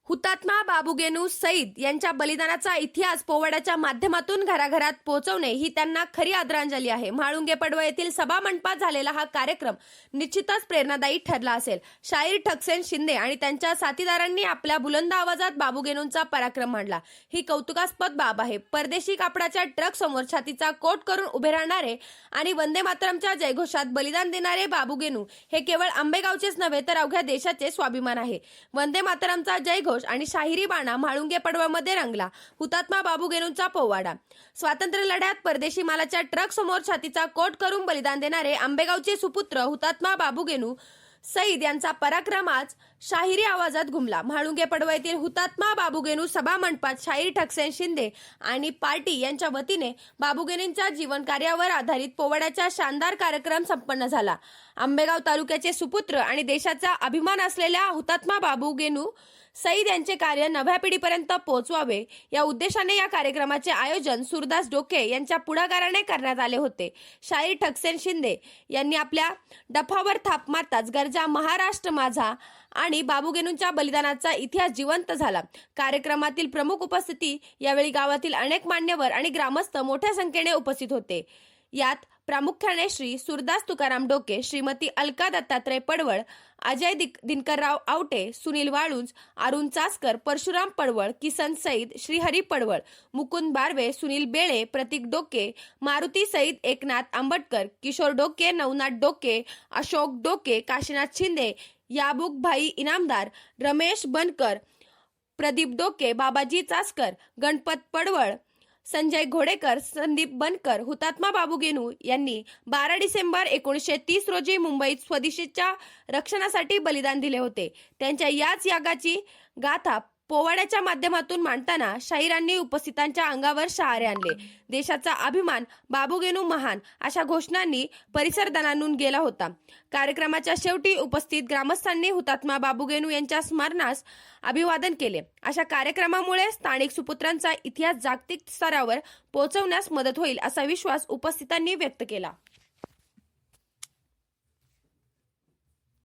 हुतात्मा बाबूगेनू सईद यांच्या बलिदानाचा इतिहास पोवाड्याच्या माध्यमातून घराघरात पोहोचवणे ही त्यांना खरी आदरांजली आहे. म्हाळुंगे पडवळ येथील सभा मंडपात झालेला हा कार्यक्रम निश्चितच प्रेरणादायी ठरला असेल. शाहीर ठकसेन शिंदे आणि त्यांच्या साथीदारांनी आपल्या बुलंद आवाजात बाबूगेनूंचा पराक्रम मांडला. ही कौतुकास्पद बाब आहे. परदेशी कापडाच्या ट्रक समोर छातीचा कोट करून उभे राहणारे आणि वंदे मातरमच्या जयघोषात बलिदान देणारे बाबूगेनू हे केवळ आंबेगावचेच नव्हे तर अवघ्या देशाचे स्वाभिमान आहे. वंदे मातरमचा जयघोष आणि शाहिरी बाणा म्हाळुंगे पडवळमध्ये रंगला. हुतात्मा बाबूगेनूंचा पोवाडा. स्वातंत्र्य लढ्यात परदेशी मालाच्या ट्रक समोर छातीचा कोट करून बलिदान देणारे आंबेगावचे सुपुत्र हुतात्मा बाबूगेनू सईद यांचा पराक्रम आज शाहिरी आवाजात घुमला. म्हाळुंगे पडवळ येथील हुतात्मा बाबूगेनू सभा मंडपात शाहीर ठकसेन शिंदे आणि पार्टी यांच्या वतीने बाबूगेनूंच्या जीवन कार्यावर आधारित पोवाड्याचा शानदार कार्यक्रम संपन्न झाला. आंबेगाव तालुक्याचे सुपुत्र आणि देशाचा अभिमान असलेल्या हुतात्मा बाबूगेनू सईद यांचे कार्य नव्या पिढीपर्यंत पोहोचवावे या उद्देशाने या कार्यक्रमाचे आयोजन सूरदास डोके यांच्या पुढाकाराने करण्यात आले होते. शाहीर ठकसेन शिंदे यांनी आपल्या डफावर थाप मारताच गरजा महाराष्ट्र माझा आणि बाबूगेनूंच्या बलिदानाचा इतिहास जिवंत झाला. कार्यक्रमातील प्रमुख उपस्थिती यावेळी गावातील अनेक मान्यवर आणि ग्रामस्थ मोठ्या संख्येने उपस्थित होते. यात प्रामुख्याने श्री सूरदास तुकाराम डोके, श्रीमती अलका दत्तात्रय पडवळ, अजय दिनकरराव आवटे, सुनील वाळुंज, अरुण चासकर, परशुराम पडवळ, किसन सईद, श्रीहरी पडवळ, मुकुंद बारवे, सुनील बेळे, प्रतीक डोके, मारुती सईद, एकनाथ आंबटकर, किशोर डोके, नवनाथ डोके, अशोक डोके, काशीनाथ शिंदे, याबुक भाई इनामदार, रमेश बनकर, प्रदीप डोके, बाबाजी चासकर, गणपत पडवळ, संजय घोडेकर, संदीप बनकर, हुतात्मा बाबूगेनू यांनी 12 डिसेंबर 1930 रोजी मुंबईत स्वदेशीच्या रक्षणासाठी बलिदान दिले होते. त्यांच्या याच यागाची गाथा पोवाड्याच्या माध्यमातून मांडताना शाहिरांनी उपस्थितांच्या अंगावर शहारे आणले. देशाचा अभिमान, बाबूगेनू महान अशा घोषणांनी परिसर दणाणून गेला होता. कार्यक्रमाच्या शेवटी उपस्थित ग्रामस्थांनी हुतात्मा बाबूगेनू यांच्या स्मरणास अभिवादन केले. अशा कार्यक्रमामुळे स्थानिक सुपुत्रांचा इतिहास जागतिक स्तरावर पोहोचवण्यास मदत होईल असा विश्वास उपस्थितांनी व्यक्त केला.